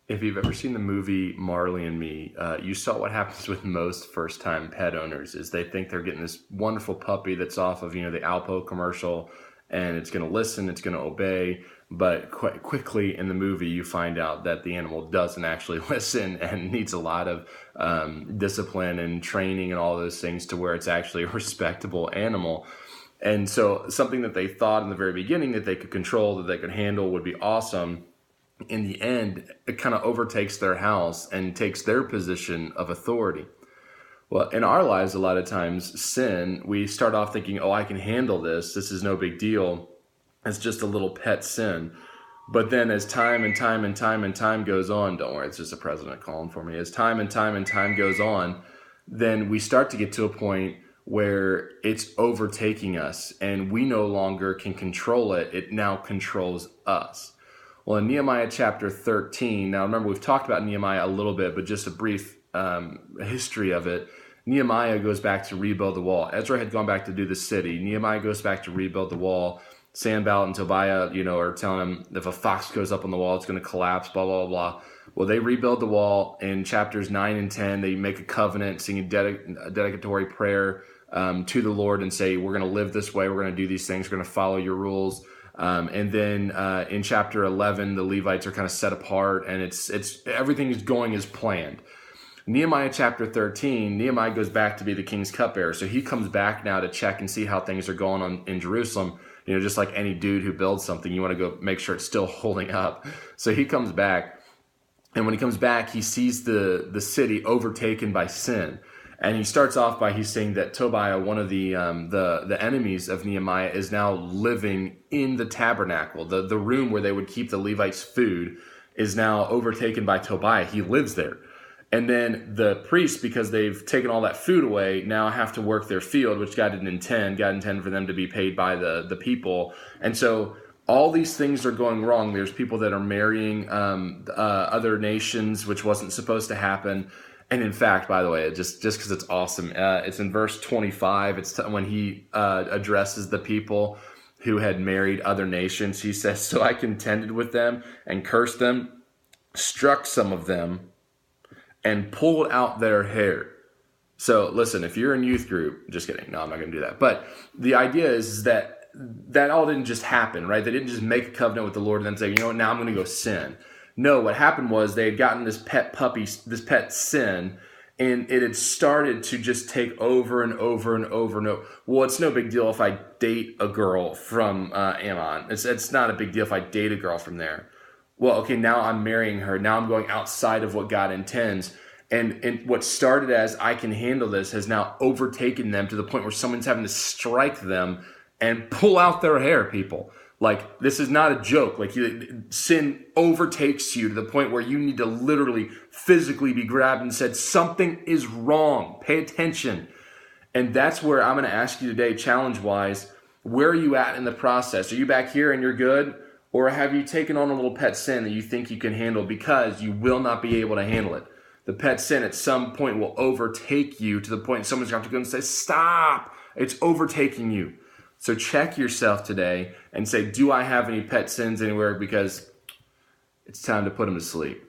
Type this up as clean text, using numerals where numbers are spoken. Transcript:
If you've ever seen the movie Marley and Me, you saw what happens with most first-time pet owners is they think they're getting this wonderful puppy that's off of, the Alpo commercial, and it's going to listen, it's going to obey. But quite quickly in the movie, you find out that the animal doesn't actually listen and needs a lot of discipline and training and all those things to where it's actually a respectable animal. And so something that they thought in the very beginning that they could control, that they could handle would be awesome, in the end, it kind of overtakes their house and takes their position of authority. Well, in our lives, a lot of times, sin, we start off thinking, oh, I can handle this. This is no big deal. It's just a little pet sin. But then as time and time and time and time goes on, don't worry, it's just the president calling for me. As time and time and time goes on, then we start to get to a point where it's overtaking us and we no longer can control it. It now controls us. Well, in Nehemiah chapter 13, now remember we've talked about Nehemiah a little bit, but just a brief history of it. Nehemiah goes back to rebuild the wall. Ezra had gone back to do the city. Nehemiah goes back to rebuild the wall. Sanballat and Tobiah, are telling him if a fox goes up on the wall, it's going to collapse, blah, blah, blah. Well, they rebuild the wall in chapters 9 and 10. They make a covenant, sing a dedicatory prayer to the Lord and say, we're going to live this way. We're going to do these things. We're going to follow your rules. And then in chapter 11, the Levites are kind of set apart, and it's everything is going as planned. Nehemiah chapter 13, Nehemiah goes back to be the king's cupbearer. So he comes back now to check and see how things are going on in Jerusalem. Just like any dude who builds something, you want to go make sure it's still holding up. So he comes back, and when he comes back, he sees the city overtaken by sin. And he starts off by he's saying that Tobiah, one of the enemies of Nehemiah, is now living in the tabernacle. The room where they would keep the Levites' food is now overtaken by Tobiah. He lives there. And then the priests, because they've taken all that food away, now have to work their field, which God didn't intend. God intended for them to be paid by the people. And so all these things are going wrong. There's people that are marrying other nations, which wasn't supposed to happen. And in fact, by the way, just because it's awesome, it's in verse 25. It's when he addresses the people who had married other nations. He says, so I contended with them and cursed them, struck some of them, and pulled out their hair. So listen, if you're in youth group, just kidding. No, I'm not going to do that. But the idea is that all didn't just happen, right? They didn't just make a covenant with the Lord and then say, you know what, now I'm going to go sin. No, what happened was they had gotten this pet puppy, this pet sin, and it had started to just take over and over and over and over. Well, it's no big deal if I date a girl from Ammon. It's not a big deal if I date a girl from there. Well, okay, now I'm marrying her. Now I'm going outside of what God intends. And what started as I can handle this has now overtaken them to the point where someone's having to strike them and pull out their hair, people. Like, this is not a joke. Like, sin overtakes you to the point where you need to literally physically be grabbed and said, something is wrong. Pay attention. And that's where I'm going to ask you today, challenge-wise, where are you at in the process? Are you back here and you're good? Or have you taken on a little pet sin that you think you can handle because you will not be able to handle it? The pet sin at some point will overtake you to the point someone's going to have to go and say, stop, it's overtaking you. So check yourself today and say, do I have any pet sins anywhere? Because it's time to put them to sleep.